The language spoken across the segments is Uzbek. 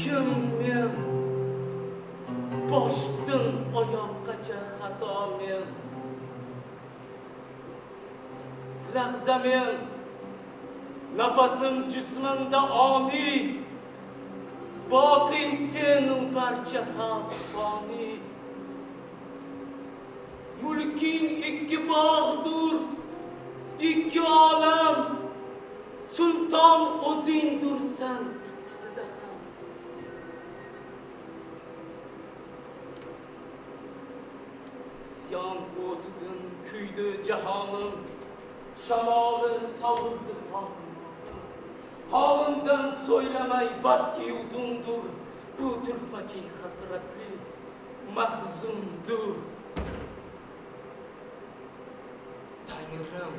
Kim men? Boshdan oyoqqacha xato men. Lahza men, nafasim jismimda oni. Boqiy senu barcha xalq foni. Mulking ikki bog'dur, ikki olam. Sulton o'zingdursan ikkisida ham. Isyon o'tidan kuydi jahonim, shamoli sovurdi qonim. Holimdan so'ylamay baski uzundur, bu turfaki hasratli mahzundur. Tangrim,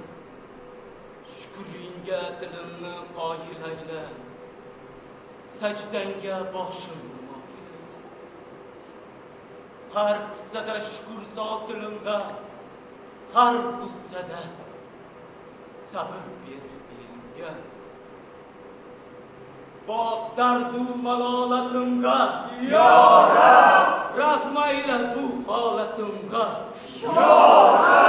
shukringga dilimni qoyil ayla, sajdanga boshimni moyil ayla. Har qissada shukr sol dilimga, har gussada sabr ber elimga. Baq dardu malolatimga, Ya Rab! Rahmayla bu holatimga, Ya Rab!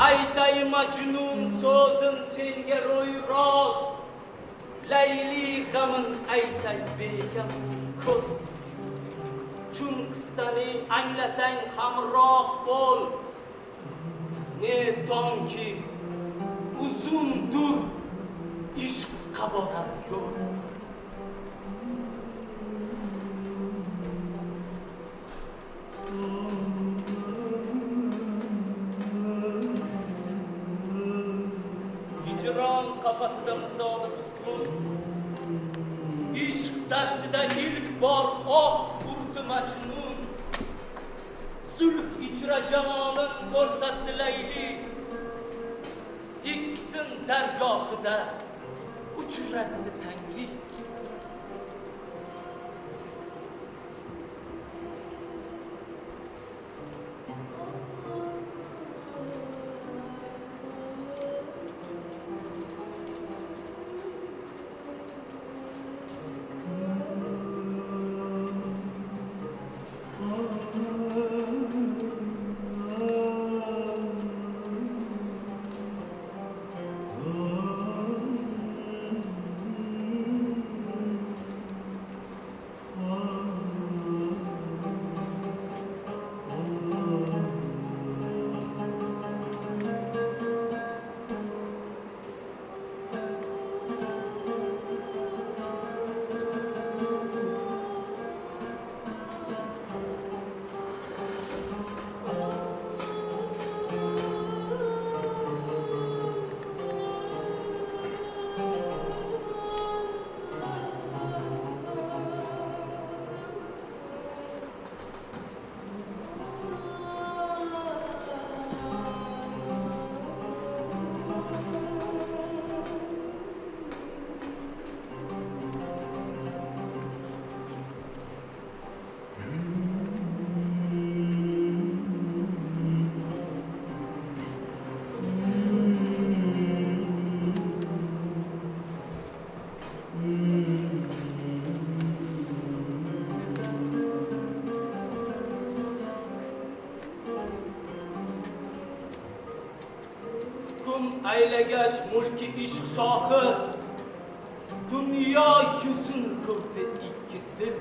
Aytay majnun so'zim senga ro'y-rost, Layli g'amin aytay bekam ko'z. Chun qissani anglasang hamroh bo'l, ne tonki uzundur ishq qaborar yo'l. Kafasida misoli tutqun, ishq dashtida ilk bor urdi majnun. Zulf ichra jamolin ko'rsatdi Layli, ikkisin dargohida uchratdi tanglik. hukm aylagach mulki ishq shohi, dunyo yuzin ko'rdi ikki dil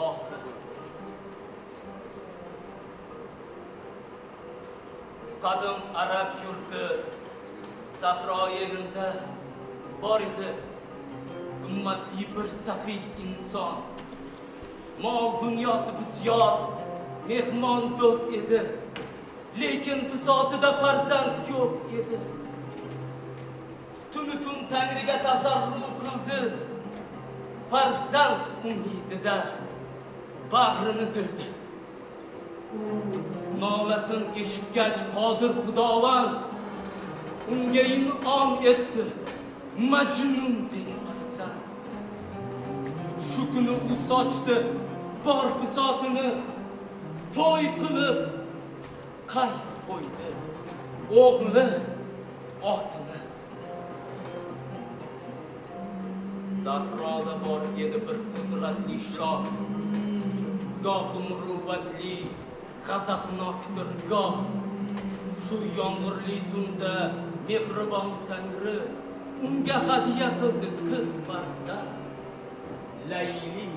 oxir. Qadim arab yurti sahro elida bor edi ummatli bir saxiy inson. Mol dunyosi bisyor, mehmon do'st edi, lekin bisotida farzand yo'q edi. Tuni kun Tangriga tazarru qildi, farzand umidida bag'rini tildi. Nolasin eshitgach qodir Xudovand unga in'om etdi majnundek farzand. Shu kuni u sochdi bor bisotini, to'y qilib qays qo'ydi o'g'li otini. Sahroda bor edi bir qudratli shoh, gohi muruvvatli g'azabnokdir goh. Shu yomg'irli tunda mehribon Tangri unga hadiya qildi qiz farzand Layli.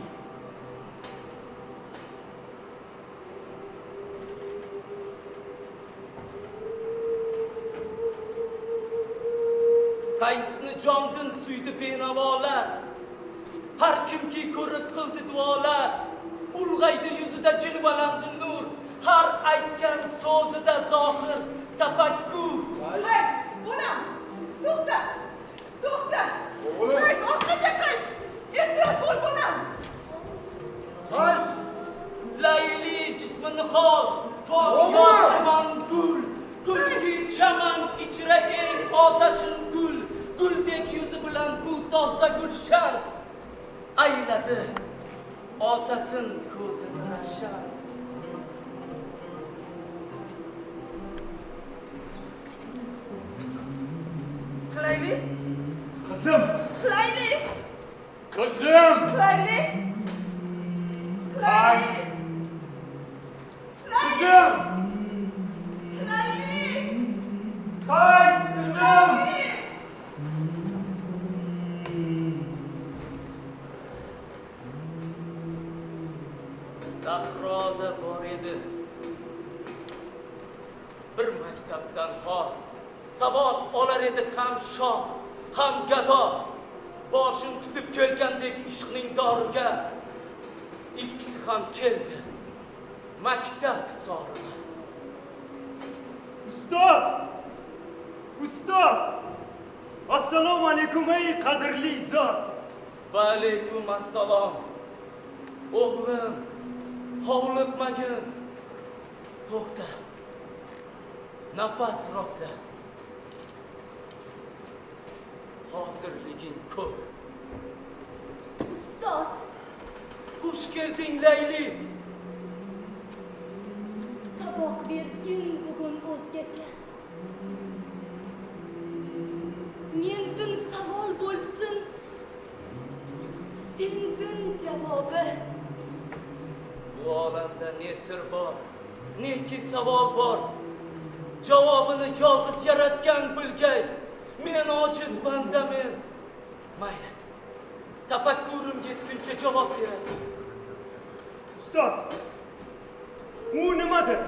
Qaysni jondin suydi benavolar, har kimki ko'rib qildi duolar. Ulg'aydi yuzida jilvalandi nur, har aytgan so'zida zohir tafakkur. Qays, onam, to'xta, to'xta. Qays, orqaga qayt. Ehtiyot bo'l, onam. Qays! Layli jismi nihol, pok yosimon gul, gulki chaman ichra eng otashin gul. Guldek yuzi bilan bu toza gulshan ayladi otasin ko'zini ravshan. Layli, Qizim! Layli, Qizim! Layli, Qays! Layli, Qizim! Layli, Qays! Qizim! Sahroda bor edi bir maktabdan xor, savod olar edi ham shoh, ham gado. Boshim tutib kelgandek ishqning doriga, ikkisi ham keldi maktab soriga. Ustod! Ustod! Assalomu alaykum ey qadrli zot! Va alaykum assalom. O'g'lim, hovliqmagin. To'xta. Nafas rostla. Hozirliging ko'p. Ustod, Xush kelding Layli. saboq berding bugun o'zgacha. Mendan savol bo'lsin, sendan javobi. Bu olamda ne sir bor, neki savol bor. Javobini yolg'iz yaratgan bilgay. Men ojiz bandamen. Mayli. Tafakkurim yetguncha javob beraman. Ustod! U nimadir?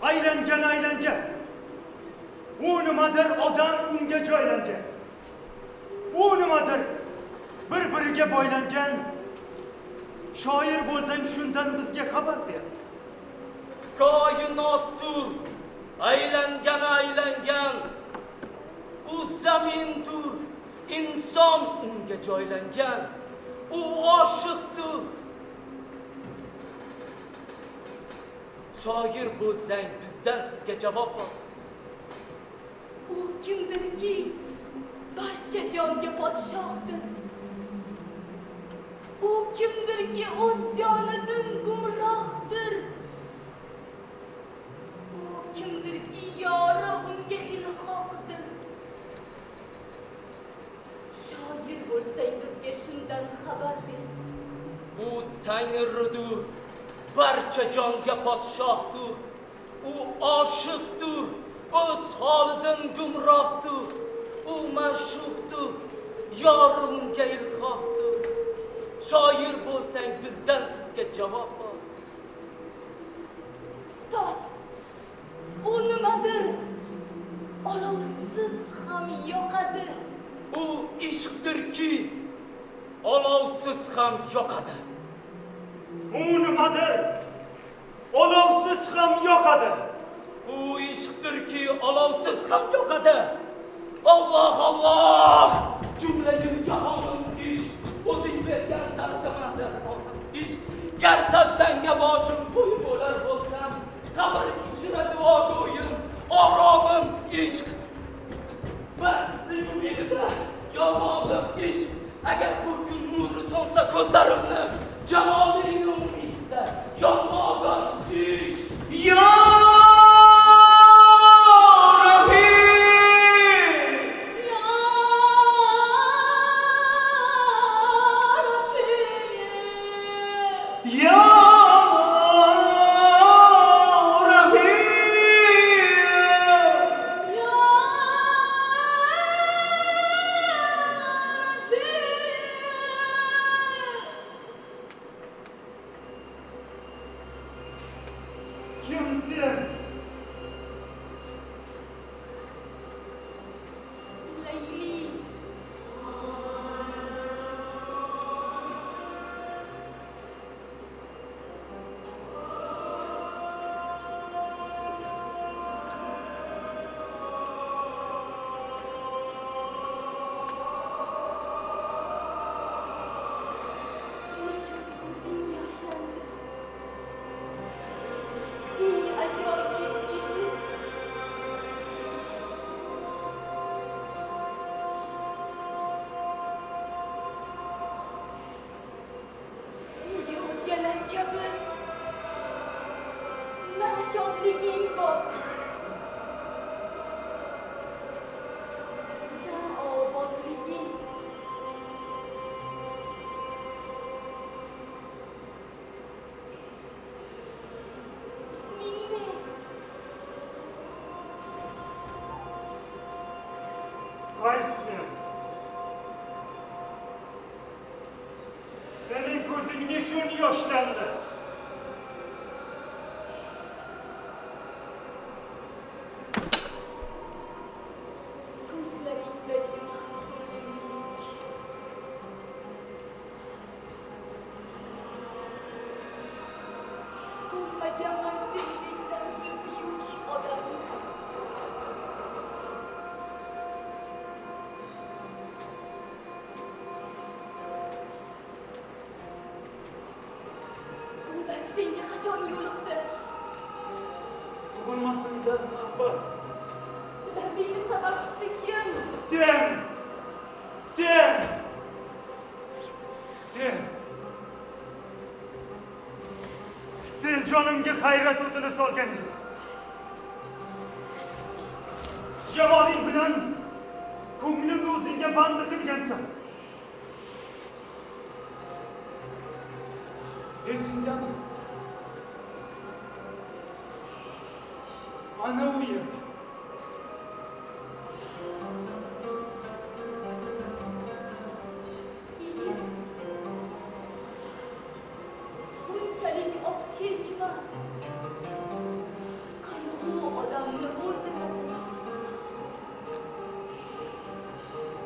Aylangan. U nimadir odam unga joylangan. U nimadir? Bir-biriga boylangan. Shoir bo'lsang shundan bizga xabar ber. Koinotdir, aylangan. U zamindir, inson unga joylangan. U oshiqdir. Shoir bo'lsang bizdan sizga javob bor. U kimdirki, barcha jonga podshohdir. U kimdirki, o'z jonidan gumrohdir. U kimdirki, yori unga ilhoqdir. Shoir bo'lsang bizga shundan xabar ber. U Tangridir, barcha jonga podshohdir. U oshiqdir, o'z solidan gumrohdu, u ma'shuqdu, yorimga ilhoqdu. Shoir bo'lsang bizdan sizga javob bor. Ustod, u nimadir? Olovsiz ham yoqadi. U ishqdirki, olovsiz ham yoqadi. U nimadir? Olovsiz ham yoqadi. U ishqdirki, olovsiz ham yoqadi. Alloh Alloh! Jumlayu jahonim ishq, o'zing bergan dardimadir ishq. Gar sajdanga boshim bo'y bo'lar bo'lsam, qabr ichra duo go'yim, oromim ishq. Baxtli umidida yomog'im ishq. Agar bu kun nuri so'nsa ko'zlarimni, jamoling umidda yomog'im ishq. Ya Rabbi, Ya Rabbi, Ya Rabbi, Ya Kimsin? Layli. Nechun ko'zing yoshlandi? Ey ajoyib yigit. Nega o'zgalar kabi na shodliging bor, na obodliging. İsming ne? Qaysmen? Senin ko'zing nechun yoshlandi? Ko'zlaringdagi mahzunlik. Ko'rmaganman sendek dardi buyuk odamni. Bu dard senga qachon yo'liqdi? Tug'ilmasimdan avval. Dardingni sababchisi kim? Sen! Sen! Sen! Sen jonimga hayrat o'tini solgan eding. Jamoling bilan ko'nglimni o'zingga bandi qilgansan. Esingdami? Ana u yerda. Yigit. Bunchalik optikma. Qayg'u odamni o'ldiradi.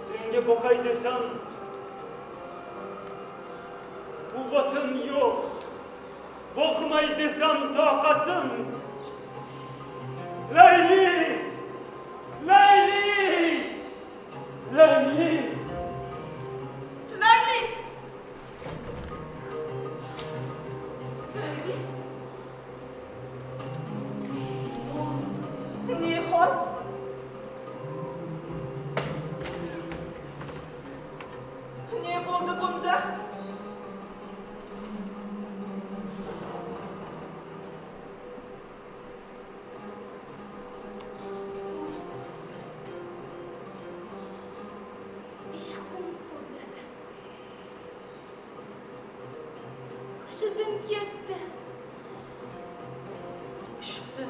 Senga boqay desam, quvvatim yo'q. Boqmay desam, toqatim. Layli! Layli! Layli! Layli! Layli! Bu ne hol? Ne bo'ldi bunda? Ishqdan so'zladi. Hushidan ketdi. Ishqdi.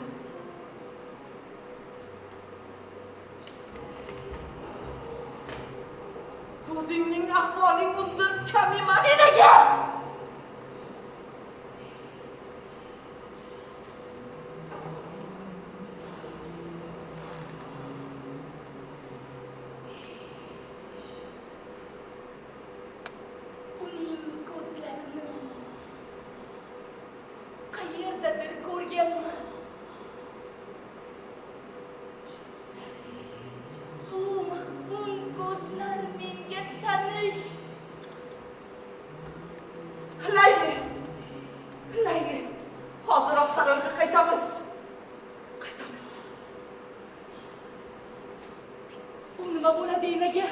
O'zingning ahvoling undan kam emas. Nimaga? Uning ko'zlarini qayerdadir ko'rganman. Bu mahzun ko'zlar menga tanish. Layli. Layli. Hoziroq saroyga qaytamiz. Qaytamiz. Bu nima bo'ladi enaga?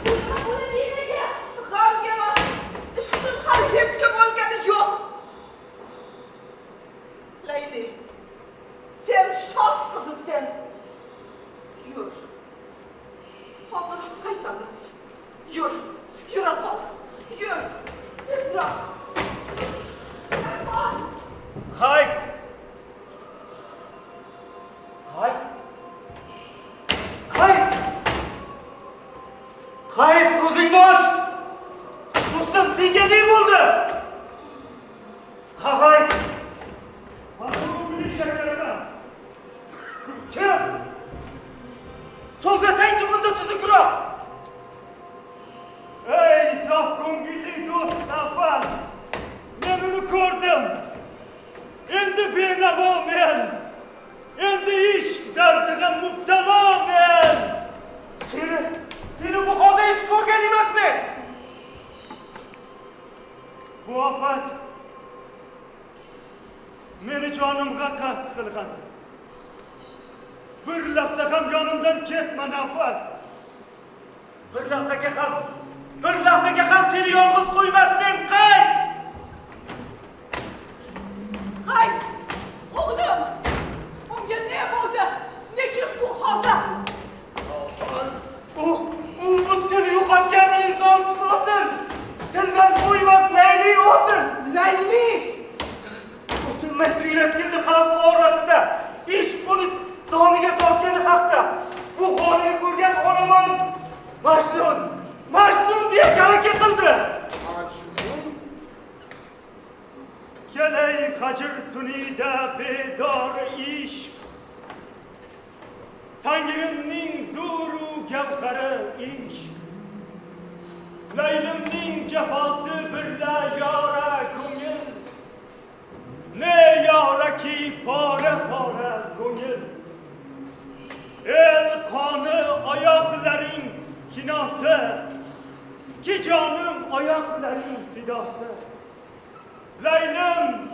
Bu nima bo'ladi enaga? G'am yema. Ishqdan hali hech kim o'lgani yo'q. Layli. Sen shod qizisan. Yur. Hoziroq qaytamiz. Yur. Yura qol. Yur. Tezroq. Qays! Qays! Qays! Qays, ko'zingni och! Do'stim, senga ne bo'ldi? Qays! Mana bu gulli shakardan. Kim? So'zlasangchi bunda tuzukroq. Ey, sof ko'ngilli do'st avval. Men uni ko'rdim. Endi benavo men. Endi ishq dardiga mubtalo men. Seni bu holda hech ko'rgan emasmen. Bu ofat meni jonimga qasd qilgan. Bir lahza ham yonimdan ketma nafas. Bir lahzaga ham seni yolg'iz qo'ymasmen, Qays! Qays! O'g'lim! Unga ne bo'ldi? Nechun bu holda? U butkul yo'qotgan inson sifatin. Tildan qo'ymas layli o'tin. Layli! O'tinmay kuylab keldi xalq orasida. Ishq uni doniga tortgani haqda. Bu holini ko'rgan olomon Majnun diye kalaka qildi. Majnun? Kelay hajr tunida bedor ishq. Tangrimning duru gavhari ishq. Laylimning jafosi birla yora ko'ngil. Ne yora ki pora ko'ngil. El qoni oyoqlaring kinosi. Ki canım ayakların fidosi. Laylim,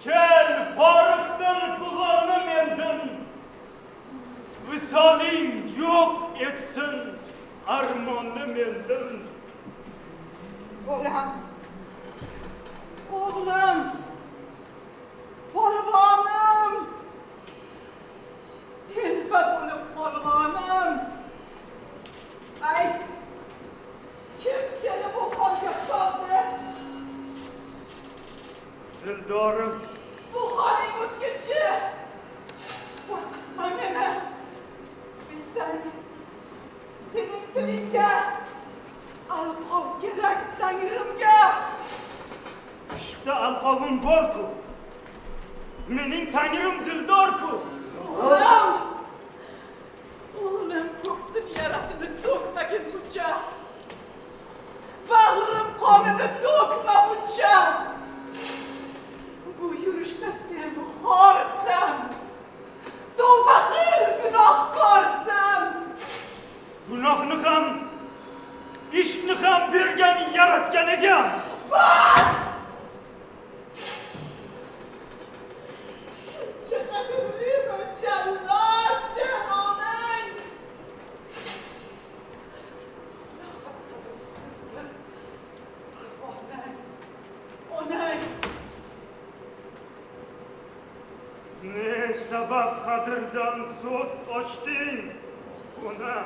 kel farıqdan fıg'onni mendan. Visoling yo'q etsin armonni mendan. Oğlum! Polvonum! Telba bo'lib polvonim! Ay! Kim seni bu holga soldi? Dildorim, Bu holing o'tkinchi! Qo'rqitma meni! Bilsang, sening tilingga alqov kerak Tangrimga! ishqda alqovim bor-ku. Mening tangrim dildor-ku. Oğlum! Oğlum ko'ksin yarasini so'kmagin buncha! Bag'rim qonini to'kma buncha! Bu yurishda sen xorsan! Tavbaqil gunohkorsan! Gunohni ham, ishqni ham bergan yaratgan egam. Shuncha qadrlimi jallod janoning! Onang! Ne sabab qadrdan so'z ochding ona?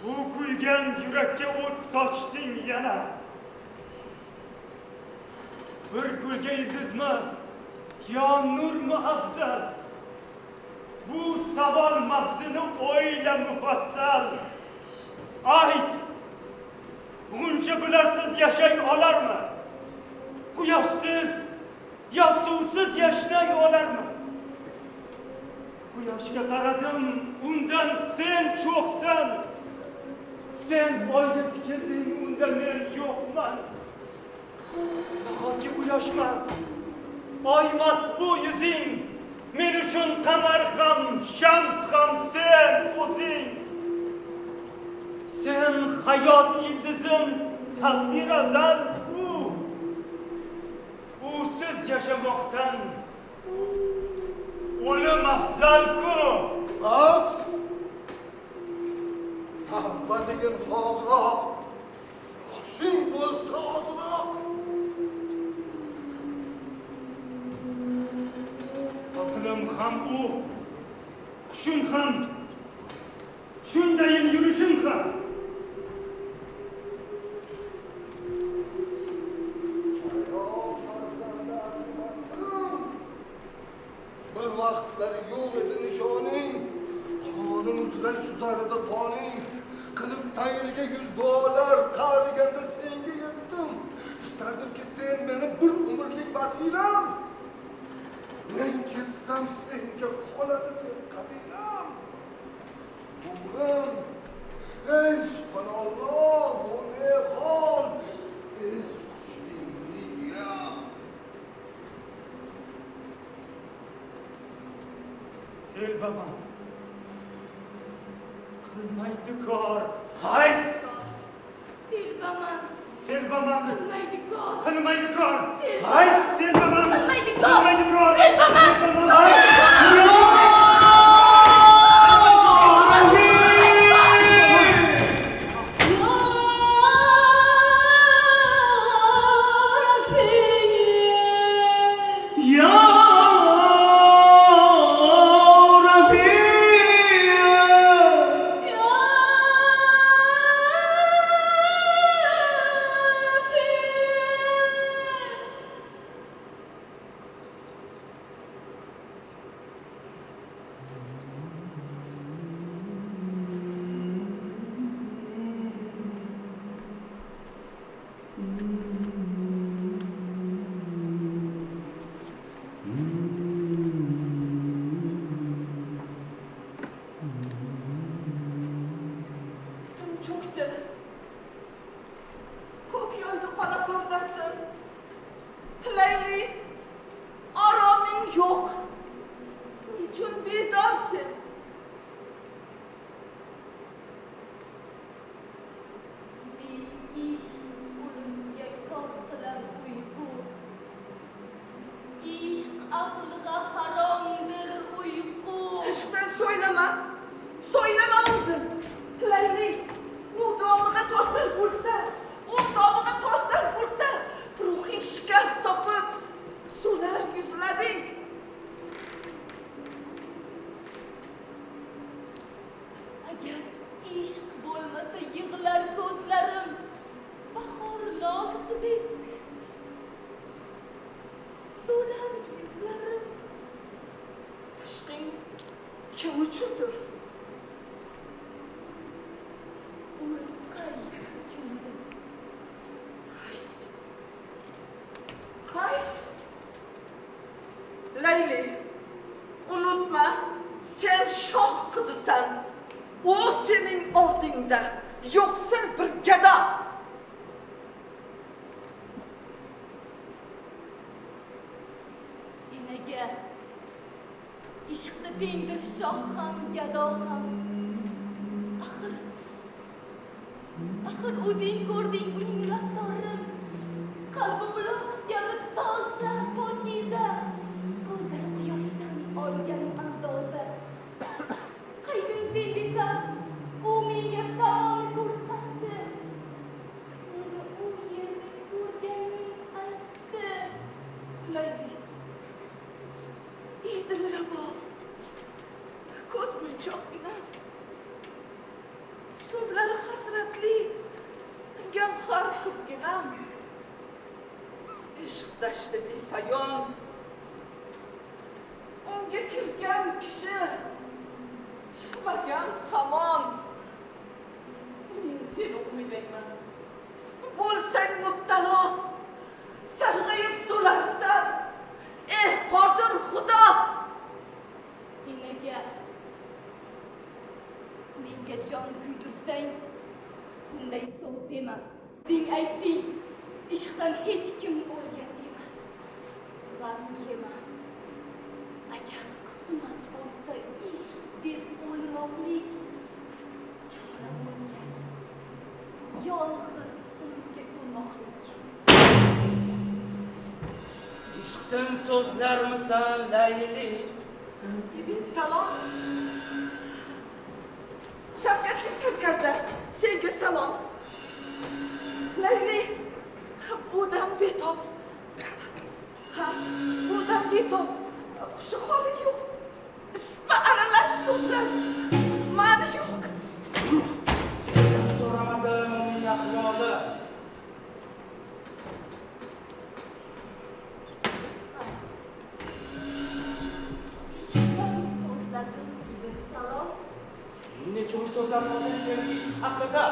Bu kuygan yurakka o't sochding yana. Bir gulga ildizmi yo nurmi afzal? bu savol mavzuni o'yla mufassal. Ayt, buncha bularsiz yashay olarmi? Quyoshsiz yo suvsiz yashnay olarmi? Quyoshga qaradim, undan sen cho'qsan. Sen oyga tikilding, unda men yo'qman. Nahotki quyoshmas, oymas bu yuzing, men uchun qamar ham, shams ham sen o'zing. Sen hayot ildizim, taqdir azal usiz yashamoqdan o'lim afzal-ku. Bas! Tavba degan hoziroq, hushing bo'lsa ozroq. Aqlim ham u, hushim ham, shundayin yurishim ham. Bir vaqtlar yo'q edi nishoning, qonim uzray suzarida qoning. Qilib tayriga $100 qariganda senga yetdim. Istardimki sen meni bir umrlik vasilam. Men ketsam senga qoladi qabilam. Umrim, ey subhanalloh, bu ne hol? Ey sushliya. Telbaman, qilmaydi kor. Hays! Telbaman, Telbaman, qilmaydi kor. qilmaydi kor. Hays! Telbaman, Qilmaydi kor. qilmaydi kor. Telbaman, Hays! Cho'kdi. Ko'k yo'lda qora pardasi. Layli, oroming yo'q. Nechun bedorsen? ish o'zga kor qilar uyqu. Ishq aqlga haromdir uyqu. Ishqdan so'ylama undan. Layli, u domiga tortar bo'lsa, ruhing shikast topib, so'lar yuzlaring. Agar ishq bo'lmasa yig'lar ko'zlarim bahor lohisidek. So'lar yuzlarim. Ishqing kim uchundir? Qays uchundir. Qays? Layli, unutma, sen shoh qizisan. O sening oldingda yo'qsin bir gado. Enaga ishqda tengdir shoh ham, gado ham. Axir o'zing ko'rding uning raftorini. Qalbi buloq kabi toza, pokiza. Ko'zlari quyoshdan olgan andoza. Qaydin sen desam, u menga salom ko'rsatdi. Meni u yerda ko'rganing aytdi. Layli, edil rabo, ko'z munchoqgina, so'zlari hasratli, gavhar qizginam. Ishq dashti bepoyon, unga kirgan kishi chiqmagan hamon. Men seni o'ylayman. Bo'lsang mubtalo, sarg'ayib so'larsan. Qodir Xudo. Enaga, menga jon kuydirsang, bunday so'z dema. Sen aytding, ishqdan hech kim o'lgan emas. G'am yema. Agar qismat bo'lsa ishq deb o'lmoqlik, chora bo'lgan. Yolg'iz unga ko'rmoqlik. ishqdan so'zlarmisan Layli? Ibn Salom. Shavkatli sarkarda, senga salom. Layli, budan betob. Budan betob. Hushi holi yo'q. Ismi aralash so'zlar. Ma'ni yo'q. Sendan so'ramadim uning ahvoli. Ishqdan so'zladim Ibn Salom. Nechun so'zlar qoldi sening haqida?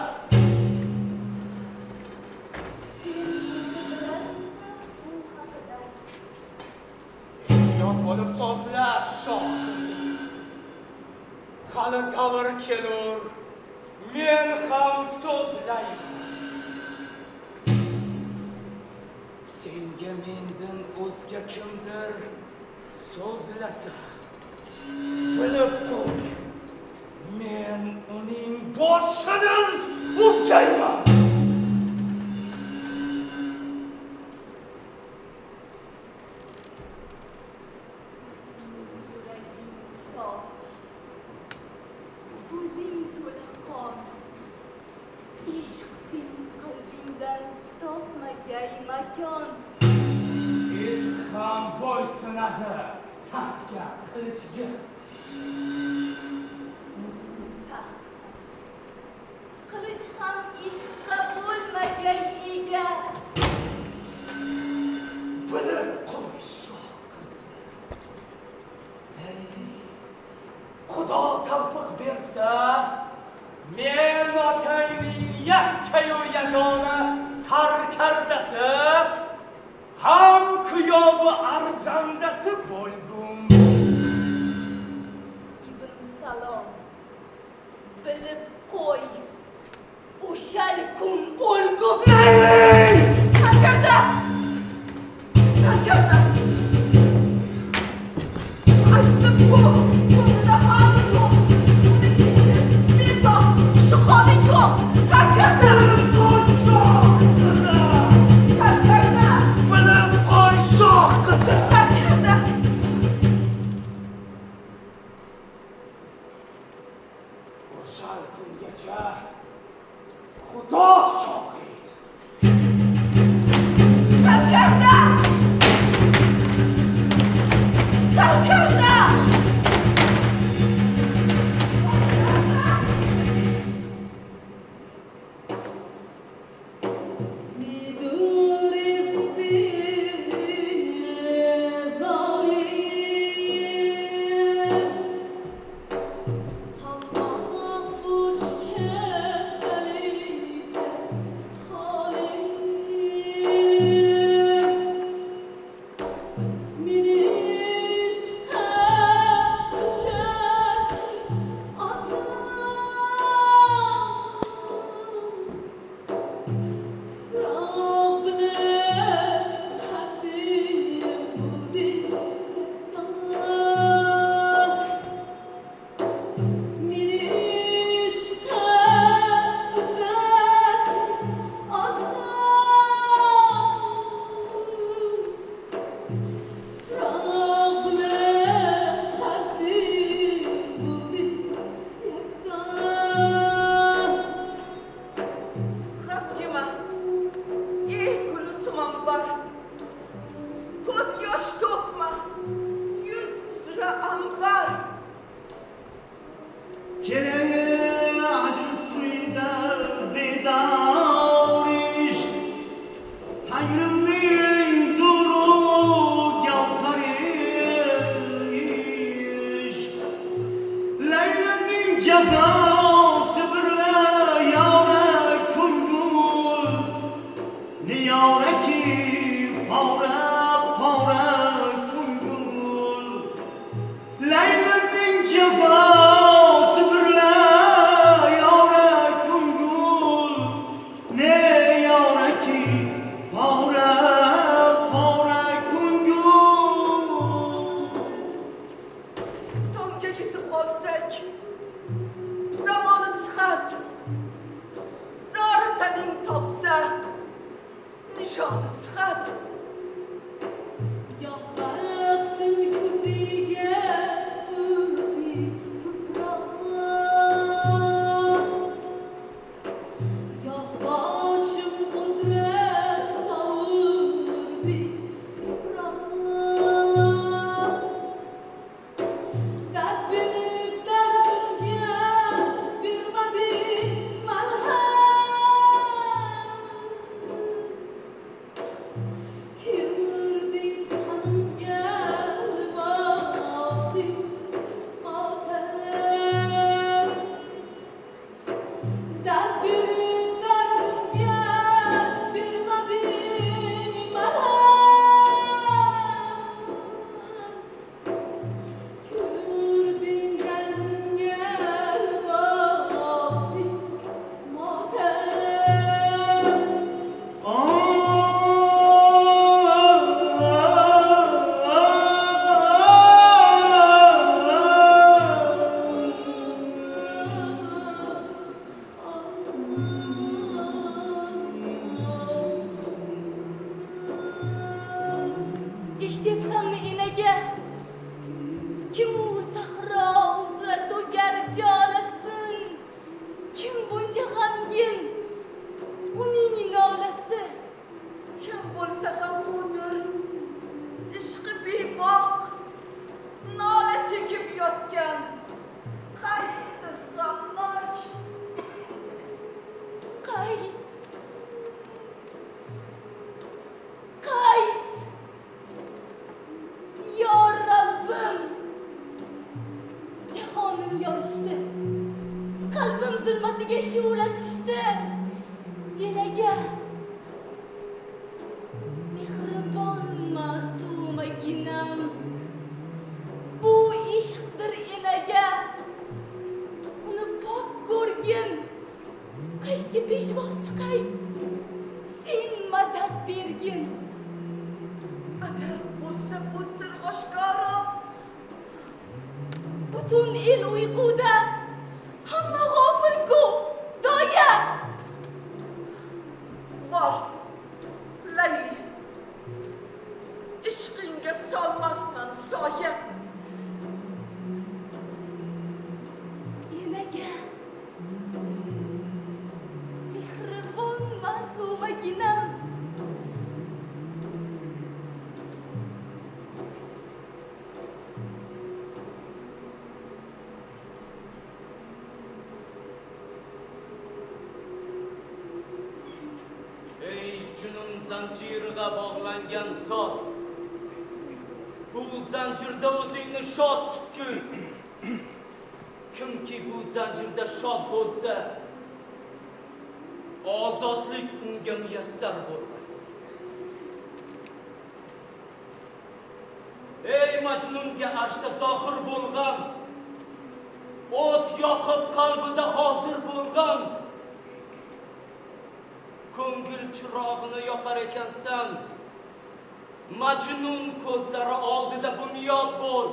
Yo'q bo'lib so'zlash shoh. Hali davr kelur, men ham so'zlayman. Senga mendan o'zga kimdir so'zlasa, bilib qo'y, men uning boshini uzgayman. Yuraging tosh, ko'zing to'la qon. Ishq sening qalbingdan topmagay makon. Ishq ham bo'ysunadi taxtga, qilichga. Qilich ham ishqqa bo'lmagay ega. Bilib qo'y shoh qiz. Xudo tavfiq bersa, men otangning yakkayu yagona sarkardasi, ham kuyovi arzandasi bo'lgum. Ibn Salom, bilib qo'y, o'shal kun o'lgum. Sarkarda! Sarkarda! Aytdim-ku, so'zida ma'ni yo'q. Uni kechir, betob, hushi holi yo'q. Sarkarda! Sarkarda! Bilib qo'y shoh qizi. Sarkarda! O'shal kungacha Xudo shohid. Sarkarda! Sarkarda! Midur ismi zalim, sanmak boş kesteliyken halim. Min işkı düşer aslan. G'am yema. Gulusimam bor. Ko'z yosh to'kma. Yuz uzra ambar. Kereye acılık kuyda bedariş Tanrımın duru gavhariş Leylemin debsanmi enaga? Kim u sahro uzra to'gar jolasin? Kim buncha g'amgin? Uning nolasi. Kim bo'lsa ham budir. Ishqi beboq. Nola chekib yotgan. Qaysidir g'amnok. Qays. Yo Rabbim. Jahonim yorishdi. Qalbim zulmatiga shu'la tushdi. Enaga. Mehribon ma'sumaginam. Bu ishqdir enaga. Uni pok ko'rgin. Qaysga peshvoz chiqay. Sen madad bergin. Agar bo'lsa bu sir oshkora. Butun el uyquda. Hamma g'ofil-ku. Doya. Bor. Layli. Ishqingga solmasman soya. Enaga. Mehribon ma'sumaginam. Ey junun zanjiriga bog'langan sot. Bu zanjirda o'zingni shod tutgin. Kimki bu zanjirda shod bo'lsa, ozodlik unga muyassar bo'lmaydi. Ey majnunga arshda zohir bo'lgan, o't yoqib qalbida hozir bo'lgan, ko'ngil chirog'ini yoqar ekansan, majnun ko'zlari oldida bunyod bo'l.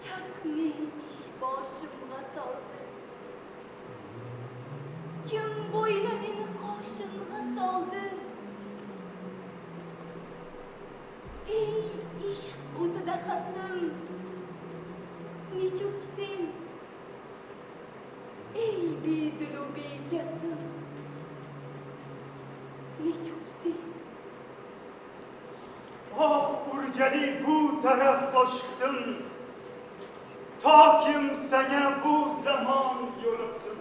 Charxni ish boshimga soldi. Kim bo'yla meni qoshimga soldi. Ey ishq o'tida hasim, nechuksin. Ey bedilu begasim, nechuksin. Oh urgani bu taraf oshqdim. Tokim sana bu zamon yo'liqdim.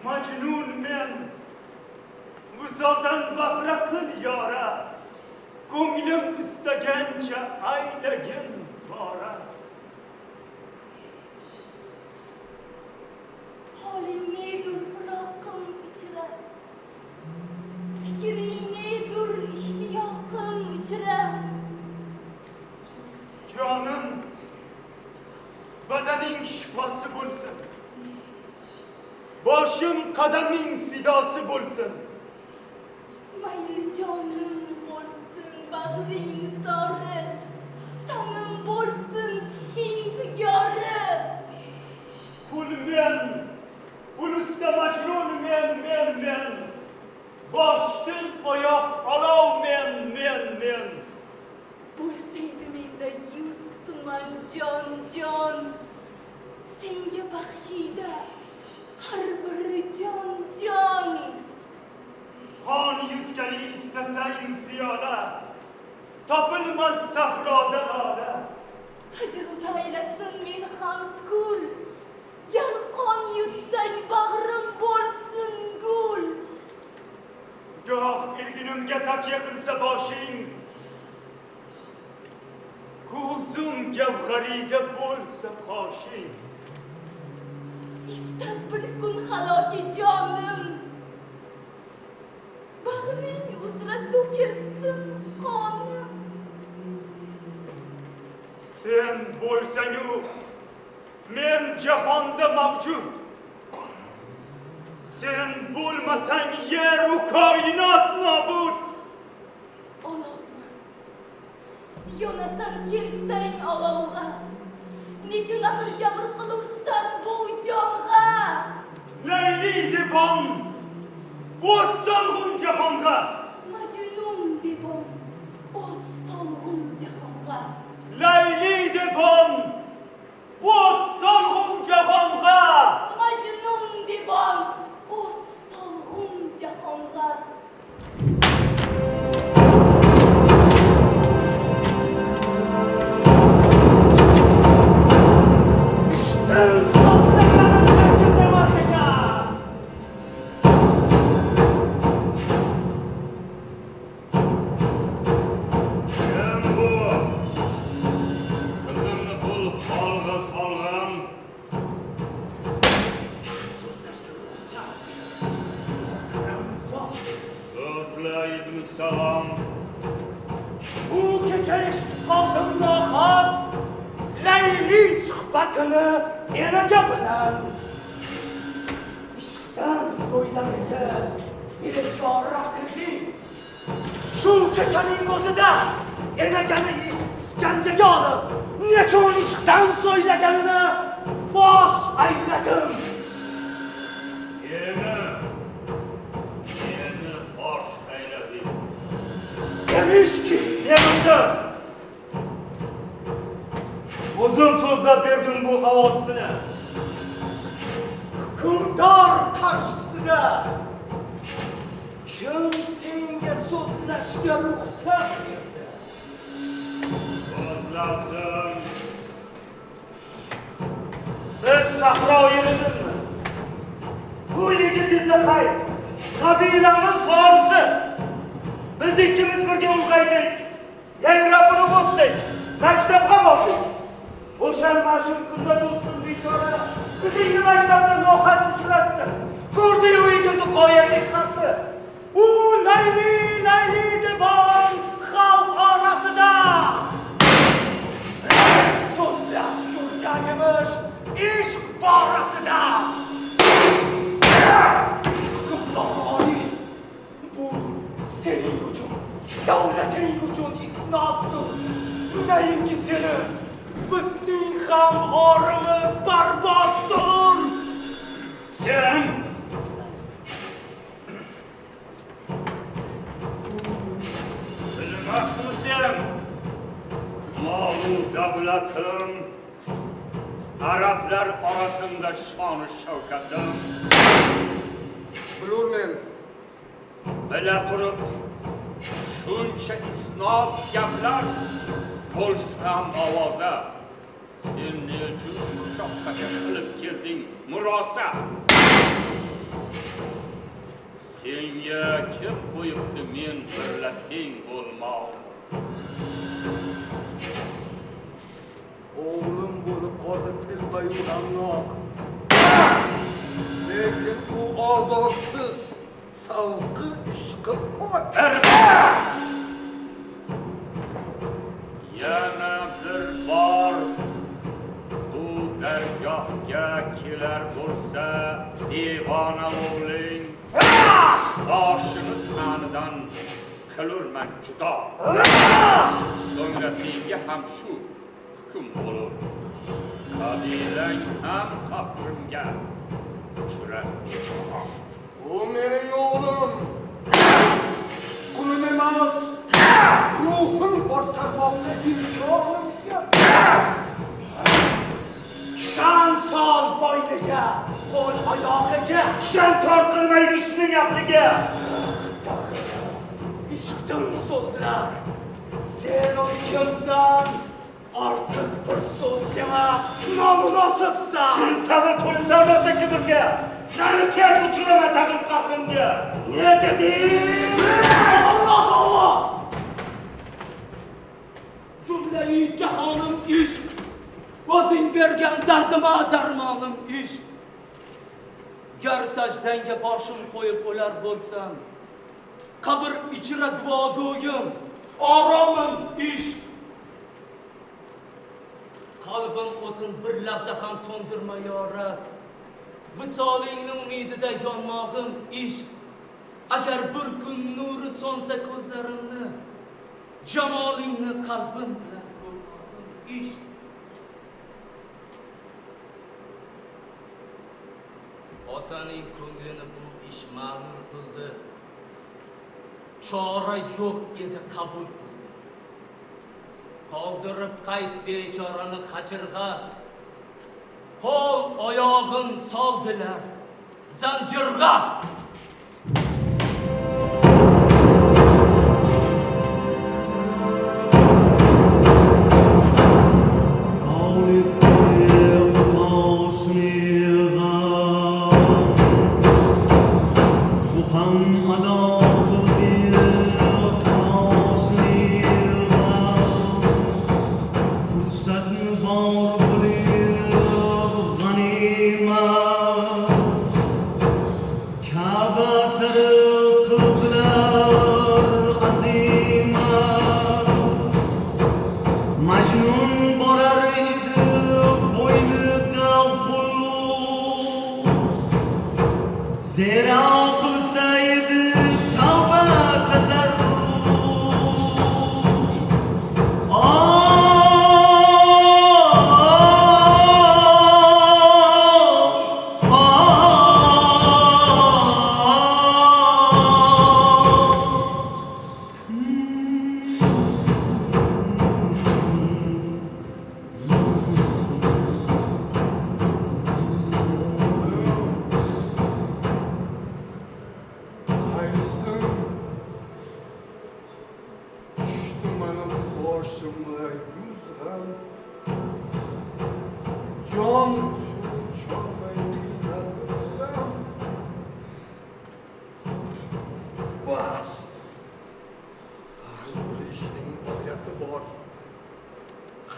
Majnun men, vizodan bahra qil yora. Ko'nglim istagancha aylagin bora. Holing nedir firoqim ichra? Fikring nedir ishtiyoqim ichra? Jonim, badaning shifosi bo'lsin. Boshim qadaming fidosi bo'lsin. Mayli jonim bo'lsin bag'ring nisori, tanim bo'lsin tishing figori. Qul men, ulusda majnun men. Boshdan oyoq olov men. Bo'lsaydi menda 100 tuman jon. Senga baxshida har biri jon. Qon yutgani istasang piyola, topilmas sahroda lola. Hajru taylasin men ham kul. Gar qon yutsang bag'rim bo'lsin gul. Goh ilginimga takya qilsa boshing, ko'zim gavharida bo'lsa qoshing. İstab bir kun haloki jonim. Bag'ring uzra to'kilsin qonim. Sen bo'lsang-u men jahonda mavjud. Sen bo'lmasang yer u koinot nobud. Olovman. Yonasan kelsang olovga. Nechun axir jabr qilursan bu jonga? Layli debon, o't solg'un jahonga. Majnun debon, o't solg'un jahonga. Layli debon, o't solg'un jahonga. Majnun debon, o't solg'un jahonga. Salom. Bu kecha eshitib qoldim noxos Layli suhbatini enaga bilan. Ishdan so'ylamaydi bechora qizing. Shu kechaning o'zida enagani iskanjaga olib, nechun ishdan so'ylaganini fosh ayladim. Meni fosh aylading. Demişki, ne bunda? Uzun so'zlab berdim bu havodisini. Hukmdor qarshisida kim senga so'zlashga ruxsat berdi? So'zlasin. Biz sahro yeridinmi? Bu yigit bizga qayt. Qabilamiz forisi. Biz ikkimiz birga ulg'aydik. Yangrab bo'lib o'tdik. Maktabga bordik. O'shanma shu kunda do'stim bechora bizning maktabda noxat uchratdi. Ko'rdi-yu yigitni qoyatlik qildi. U Layli debon xalq orasida so'zlab yurganimiz ishq borasida. Bu senin uchun, davlating uchun isnoddir. Nayinki seni, bizning ham orimiz barboddir. Sen bilmasmisan? Molu davlatim, Arablar orasida shon-u shavkatim. Bilurmen. Bila turib, shuncha isnod gaplar bo'lsa ham ovoza. Sen nechun shohqaga qilib kelding murosa? Senga kim qo'yibdi men birla teng bo'lmoq? Oğlum bo'lib qoldi tilbayu hamnoq. Lekin u ozorsiz, savqi ishqi pok. Yana bir bor bu dargohga kelar bo'lsa devona o'g'ling boshini tanidan qilurman judo. So'ngra senga ham shu hukm bo'lur. Qabilang ham qabrimga tushiradi. Bu mening o'g'lim. Qulim emas. Ruhim boshqarmoqqa imkonim yo'q. shan sol boyliga, qo'l oyog'iga, kishan tortilmaydi ishning ahliga. Ishqdan so'zlar, sen o'zi kimsan? Artık bir so'zga nomunosibsan. Kimsani to'ltamasa kimga? Narikat uchirama tag'in qahrimga. Ne deding? Allah! Cümleyi cahanım ishq. O'zing bergan dardima darmonim ishq. Gar sajdanga boshim qo'yib o'lar bo'lsam, qabr ichra duogo'yim, oromim ishq. Qalbim o'tin bir lahza ham so'ndirma yorab. visolingni umidida yonmog'im ish. Agar bir kun nuri so'nsa ko'zlarimni, jamolingni qalbim bilan ko'rmog'im ish. Otaning ko'nglini bu ish ma'lum qildi. Chora yo'q edi, qabul qildi. Qoldirib Qays bechorani hajrga, qo'l oyog'im soldilar zanjirga.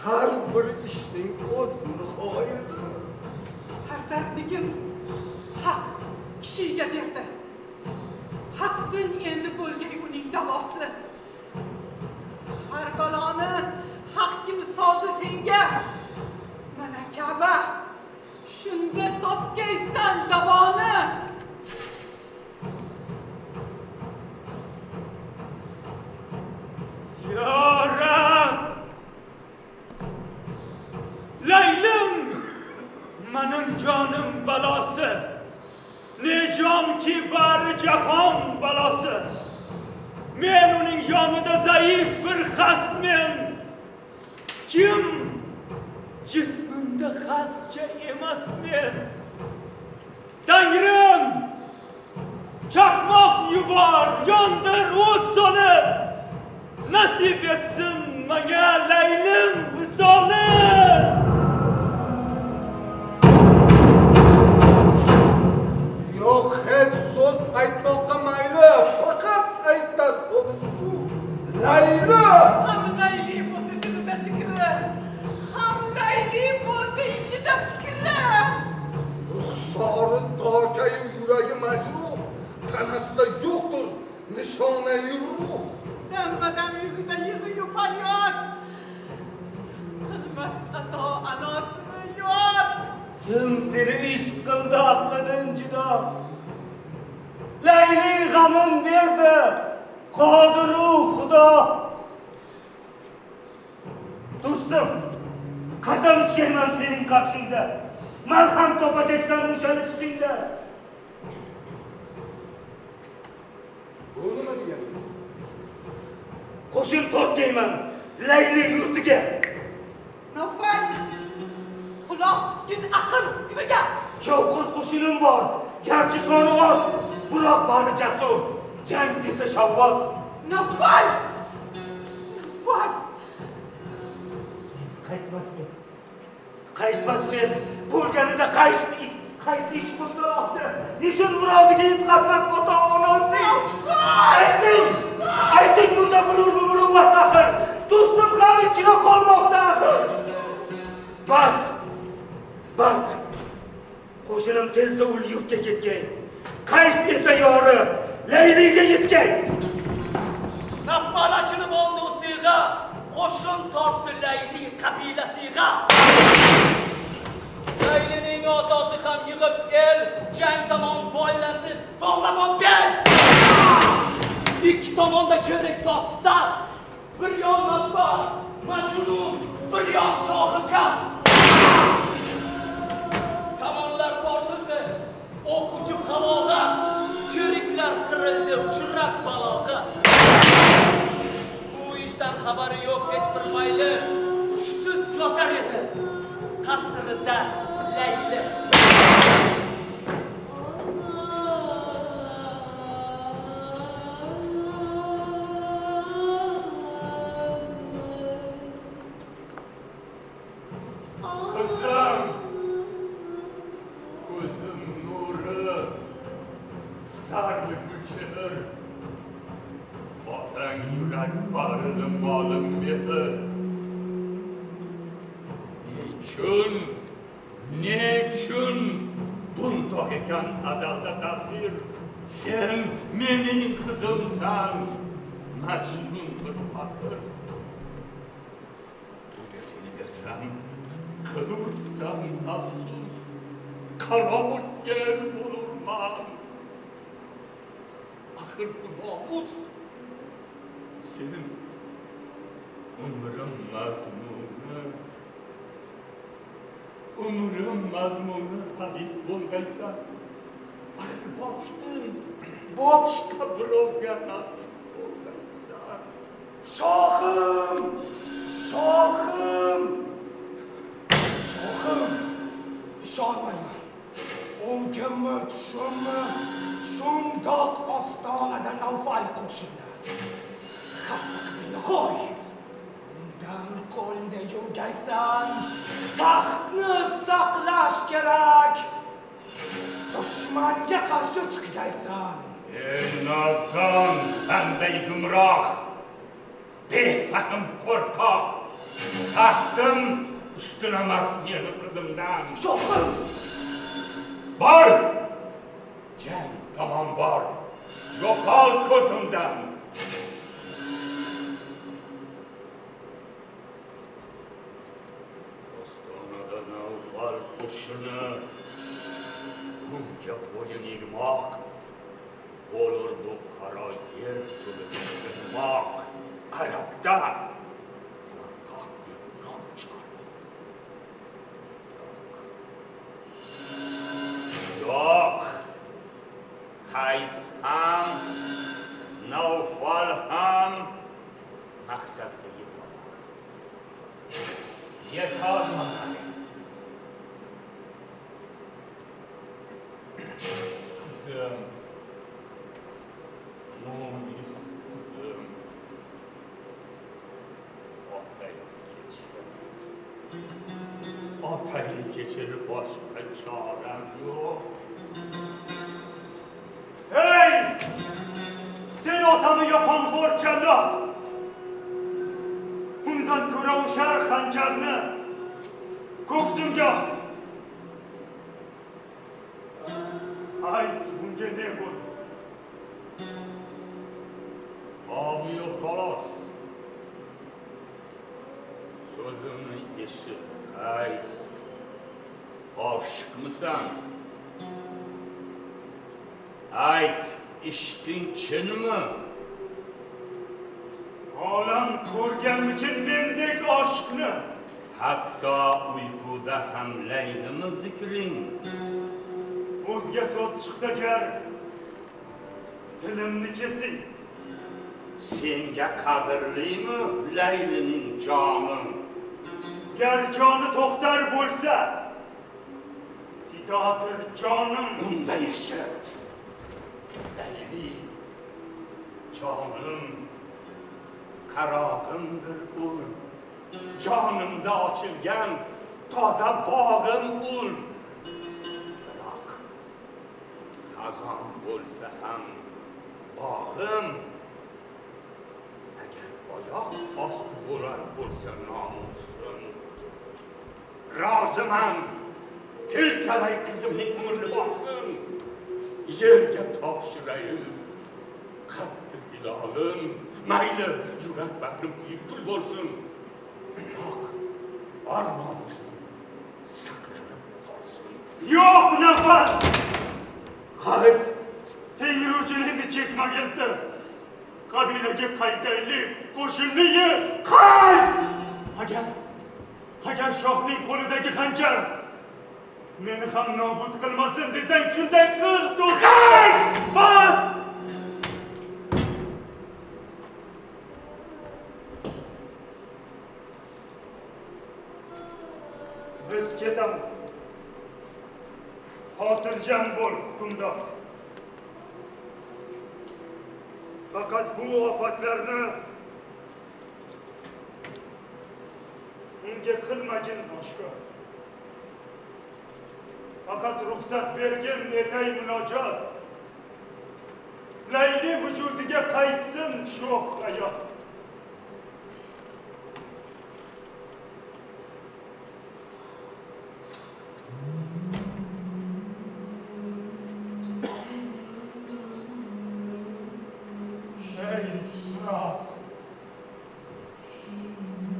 Har bir ishning o'z nihoyati. Har dardligim haq kishiga berdi. Haqdan endi bo'lgan uning davosi. Har baloni haq kim soldi senga? Mana Ka'ba, shunda topgaysan davoni. Yoram! Laylim! Mening jonim balosi. Ne jonki bari jahon balosi. Men uning yonida zaif bir xasmen. Kim? Jismimda xascha emasmen. Tangrim! Chaqmoq yubor, yondir o't solib. Nasib etsin menga Laylim visoli. Yo'q, hech so'z aytmoqqa mayli, faqat aytar so'zim shu. Layli! Ham Layli bo'ldi dilida zikri. Ham Layli bo'ldi ichida fikri. Ruxsori dokay yuragi majruh, tanasida yo'qdir nishonai ruh. Dam-badam yuzida yig'i-yu faryod. Qilmas ato anosini yod. Kim seni ishq qildi aqlidan judo? Layli g'amin berdi, Qodiru Xudo. Do'stim, qasam ichganman sening qarshingda. Men ham topajakdan o'sha ishqingda. Bu nima degani? Qo'shin tortgayman Layli yurtiga. Nafal, quloq tutgin aql hukmiga. Shovqin qo'shinim bor, garchi soni oz, biroq bari jasur. Jang desa shavvoz. Nafal! Nafal! Qaytmasmen. Bo'lganida qaysi ish bo'lsa, nechun murodiga yetkazmas ota-onasi? Ayting bunda muruvvat axir. Do'stim ham ichida qolmoqda axir. Bas. Qo'shinim tezda ul yurtga ketgay. Qays esa yori Layliga yetgay. Nafal achinib oldi ustiga, qo'shin tortdi Layli qabilasiga. Laylining otasi ham yig'ib el, jang tomon boylandi, bog'lamon ber! Ikki tomonda cho'rak tortsa, bir yondan bor, Majnun, bir yon Shohikam. Kamonlar tortildi, o'q uchib havoga, cho'riklar qirildi, uchirab baloga. Bu ishdan xabari yo'q hech bir mayli, hushsiz yotar edi. Qasrida Layli. Kızım, gözüm nuru, sarı gülçedir. Vatan yürek barını malım bilir. Niçin bunda eken azalda takdir? Sen benim kızımsan, Majnun bir fakir. Bu seni versem, kılırsan afsus, karamut gel bulurman. Ahır bu namus, senin ömrün mazmunu. Ömrüm mazmunu habib bo'lgaysan, axir boshqa birovga nasib bo'lgaysan. Shohim! Shohim! Shohim! Ishonmayman. O'ngimmi, tushimmi, shundoq ostonada navfal qo'shini. Xasta qizingni qo'y. Undan qo'lingda yurgaysan. Taxtni saqlash kerak. Dushmanga qarshi chiqgaysan. Ey nozon, qanday gumroh, befahm qo'rqoq. Taxtim ustinamas meni qizimdan. Shohim! Bor! Jang tomon bor. Yo'qol ko'zimdan. Qo'shini bunga bo'yin egmoq, bo'lur bu qaro yer suvimoq, Arabda qo'rqoq deb nom chiqarmoq. Yo'q, Qays ham, Navfal ham maqsadga yetolmadi. Kızım, munis kızım, atayı geçirip başka çarem yok. Hey! Sen atamı yapan borçallat! Bundan göre uşar hancarını, ko'ksimga ayt, bunga ne bo'ldi? Abi xolos. So'zimni eshit, Qays. Oshiqmisan? Ayt, ishqing chinmi? Olam ko'rganmikin mendek oshiqni? Hatto uyquda ham Laylimi zikring? O'zga so'z chiqsa gar, tilimni kesing. Senga qadrlimi Laylining joni? Gar joni to'xtar bo'lsa, fidodir jonim. Unda eshit. Layli, jonim, qarog'imdir ul. Jonimda ochilgan toza bog'im ul. Xazon bo'lsa ham bog'im, agar oyoq osti bo'lar bo'lsa nomusim, roziman tilkalay qizimning umri borsin, yerga topshirayin qattiq ilolim, mayli yurak bag'rim kul bo'lsin, biroq bor nomusim saqlanib Yo'q nafar. Qays tengruvchilikni chekmagandir. Qabilaga qaytaylik, qo'shinni Qays! Agar shohning qo'lidagi xanjar meni ham nobud qilmasin desang, shunday qil, Qays! Bas! Biz ketamiz. Xotirjam bo'l, hukmdor. Fakat bu ofatlarni unga qilmagin boshqa. Fakat ruxsat bergin etay munojot. Layli vujudiga qaytsin sho'x hayot.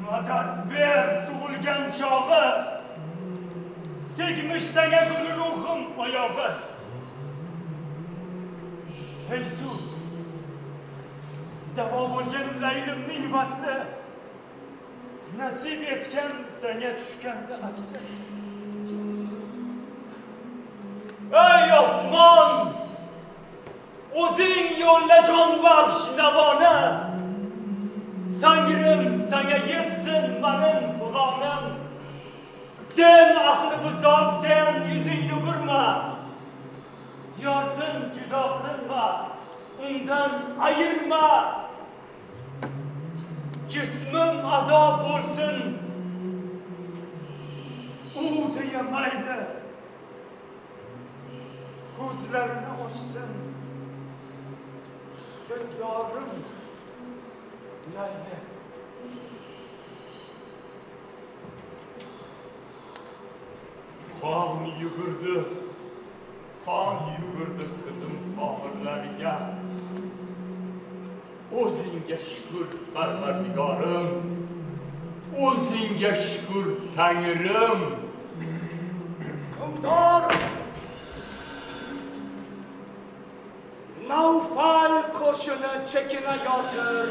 Madad ber tug'ilgan chog'i, tegmish senga guli ruhim oyog'i. Ey suv, davo bo'lgan laylimning vasli, nasib etgan senga tushganda aksi. Ey osmon, o'zing yo'lla jonbaxsh navona. Tangrim senga yetsin mening fig'onim. Sen ahli buzon, sen yuzingni burma. Yortin judo qilma, undan ayirma. Jismim ado bo'lsin, u deya mayli. Ko'zlarini ochsin, dildorim Layli. Qon yugurdi qizim tomirlariga. O'zingga shukr Parvardigorim, o'zingga shukr Tangrim. Hukmdor Navfal qo'shini chekinayotir.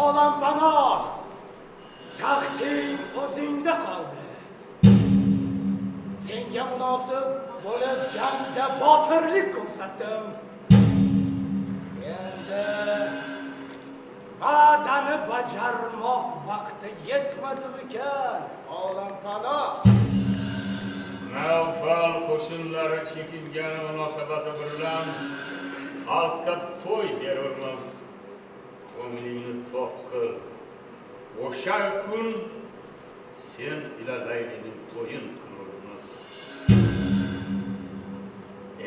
Olam panoh, taxting o'zingda qoldi. Senga munosib bo'lib jangda botirlik ko'rsatdim. Endi va'dani bajarmoq vaqti yetmadimikan, olam panoh? Navfal qo'shinlari chekingani munosabati bilan xalqqa to'y beramiz. Ko'nglingni to'q qil. O'sha kun sen ila Laylining to'yin qilamiz.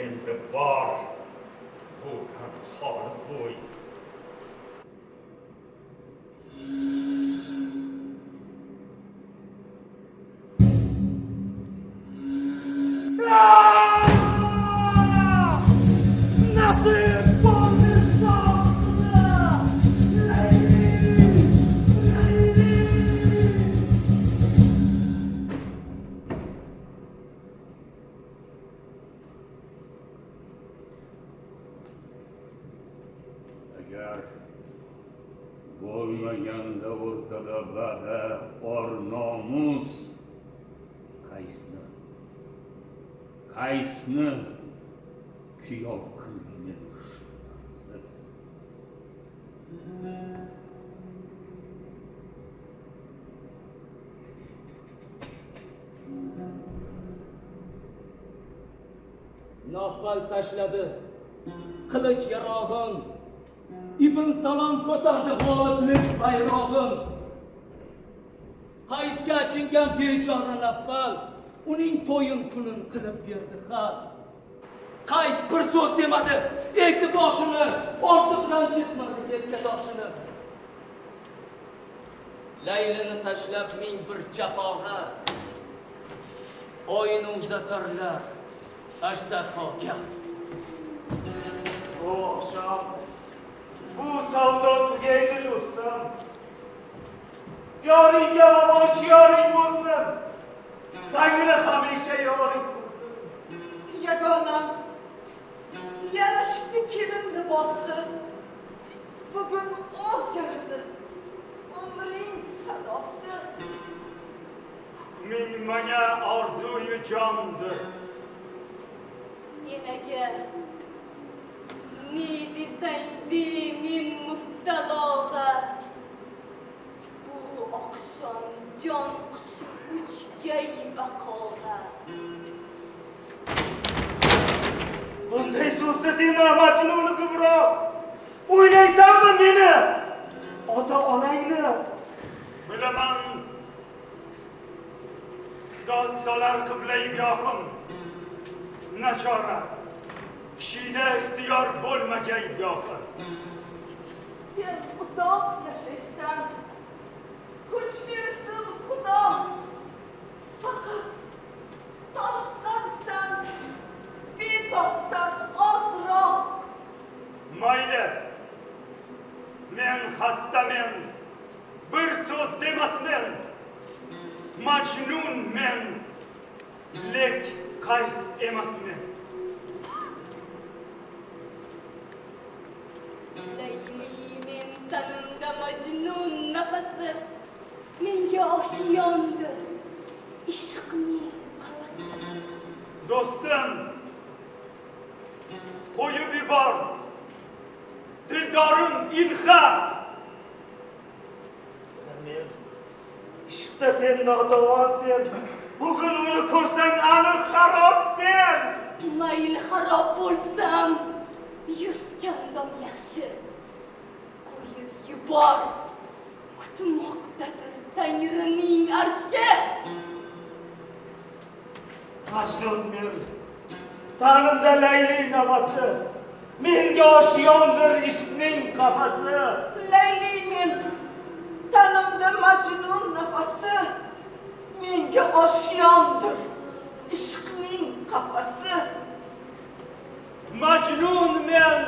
Endi bor bu xoli qo'y. Nasib bo'ldi soqida, Layli. Agar bo'lmaganda o'rtada va'da, or nomus, Qaysni kuyov qilgani shubhasiz. Navfal tashladi qilich yarog'in, Ibn Salom ko'tardi g'oliblik bayrog'in. Qaysga achingan bechora Navfal uning to'yin kunin qilib berdi xal. Qays bir so'z demadi, egdi boshini, ortiq ranjitmadi yelkadoshini. Laylini tashlab ming bir jafoga, oyini uzatarlar ajdarhoga. Bu oqshom bu savdo tugaydi do'stim. Yoringga va bosh yoring bo'lsin. Tangri hamisha yoring Yagonam, yarashibdi kelin libosi. Bugun o'zgardi umring sadosi. Minmaga orzuyu jondir. Enaga, ne desang de men muttaloga. Bu oqshom jon qushi uchgay baqoga. Bunday so'zda dema Majnuni Kubro. O'ylaysanmi meni? Ota-onangni? Bilaman. Dod solar qibla-i gohim. Nachora. Kishida ixtiyor bo'lmagay gohi. Sen uzoq yashaysan. Kuch bersin Xudo. Faqat toliqqansan. Betobsan ozroq. Mayli. Men xastamen. Bir so'z demasmen. Majnun men. Lek qays emasmen. Layli men tanimda majnun nafasi. Menga oshiyondir ishqning havasi. Do'stim, qo'yib yubor. Dildorim ilhaq. Ishqda sen notavonsen. Bugun uni ko'rsang aniq xarobsen. Mayli xarob bo'lsam, 100 chandon yaxshi. Qo'yib yubor. Kutmoqdadir Tangrining arshi. Majnun men. Tanimda Layli nafasi. Menga oshiyondir ishqning qafasi. Layli men, tanimda Majnun nafasi. Menga oshiyondir ishqning qafasi. Majnun men.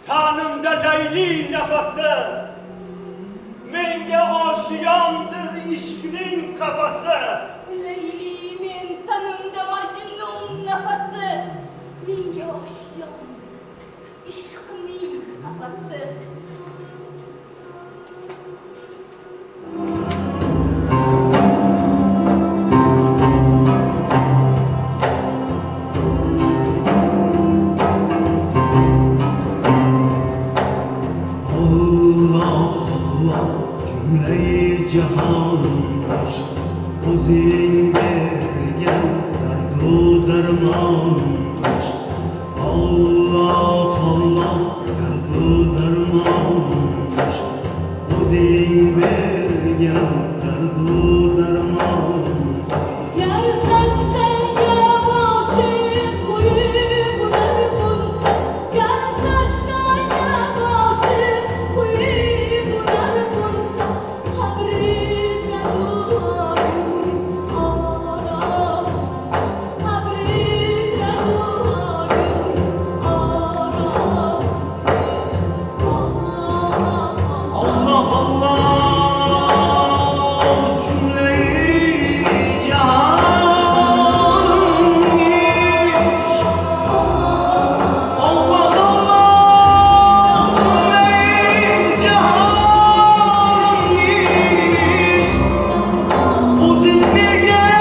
Tanimda Layli nafasi. Menga oshiyondir ishqning qafasi. Layli men tanimda majnun nafasi. Menga oshiyon ishqning qafasi. Cihan aşk o'zing bergan dardu darmon aşk Allah Allah dardu darmon aşk o'zing bergan dardu darmon Yar sochdagi boshim qo'yib ular bo'lsa, yar sochdagi boshim qo'yib ular bo'lsa, qabrishga duoyim oromish, qabrishga duoyim oromish, Allah Allah cümleyi cihanın iş Allah Allah cümleyi cihanın iş O zilmegen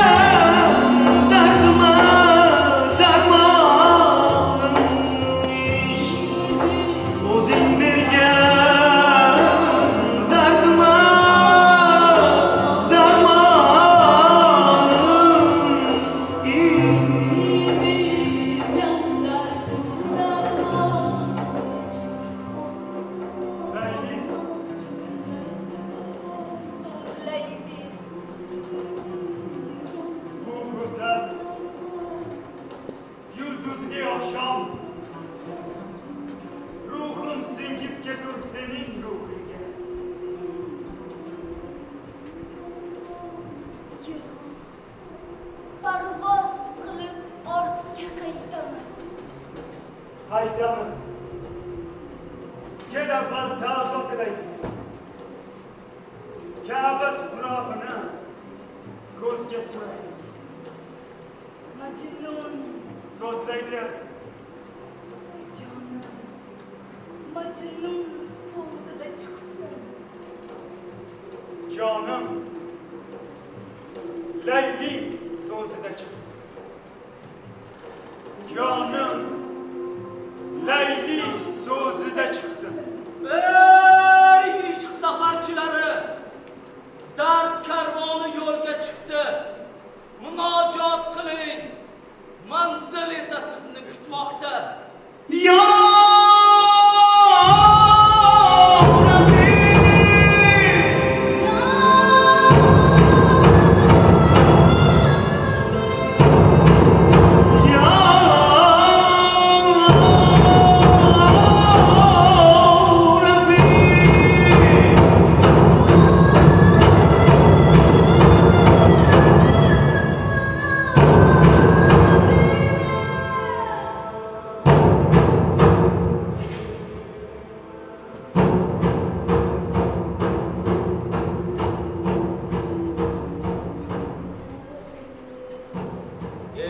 derdime dermanın iş O zilmegen derdime dermanın iş Layli, bu güzel yulduzli akşam ruhum singib ketur senin ruhiga. Parvoz qilib ortga qaytamiz. Haydamiz. Kelaban tavba qilaylik. Ka'ba tuprog'ini ko'zga suraylik. Majnun. So'zlaydi. Jonim. Majnun so'zida chiqsin. Jonim Layli so'zida chiqsin. Jonim Layli so'zida chiqsin. Ey ishq safarchilari! Dard karvoni yo'lga chiqdi. Munojot qiling. Manzil esa sizni kutmoqda. Ya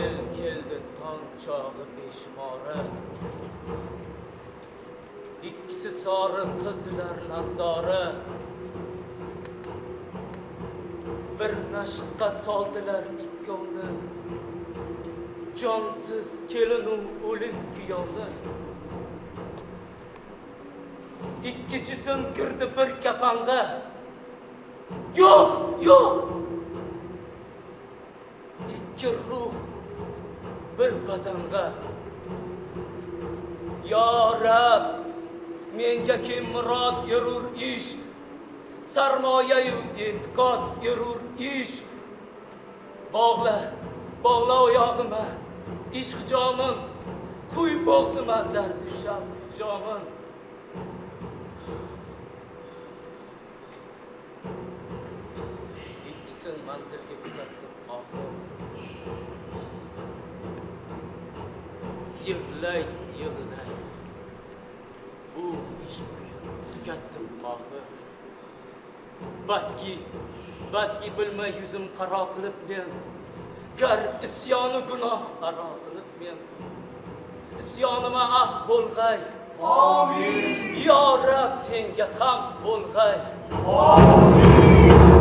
El keldi tong chog'i beshmora. Ikkisi sorin qildilar nazora. Bir nashqqa soldilar ikkovni. Jonsiz kelinu o'lik kuyovni. Ikki jism kirdi bir kafanga. Yo'q, yo'q. Ikki ruh bir badanga. Ya Rab, menga kim murod yurur ish, sarmoya-yu e'tiqod yurur ish. Bog'la, bog'la oyog'ima, ishq jomim, quy bo'g'zima dardi sham jomim. Ikkisin manzilga kuzatdim oxir. Yig'lay, yig'lay. Bu ishq tugatdim oxir. Baski bilmay yuzim qaro qilib men, gar isyoni gunoh aro qilib men. Isyonima af bo'lg'ay. Amin. Ya Rab senga ham bo'lg'ay. Amin.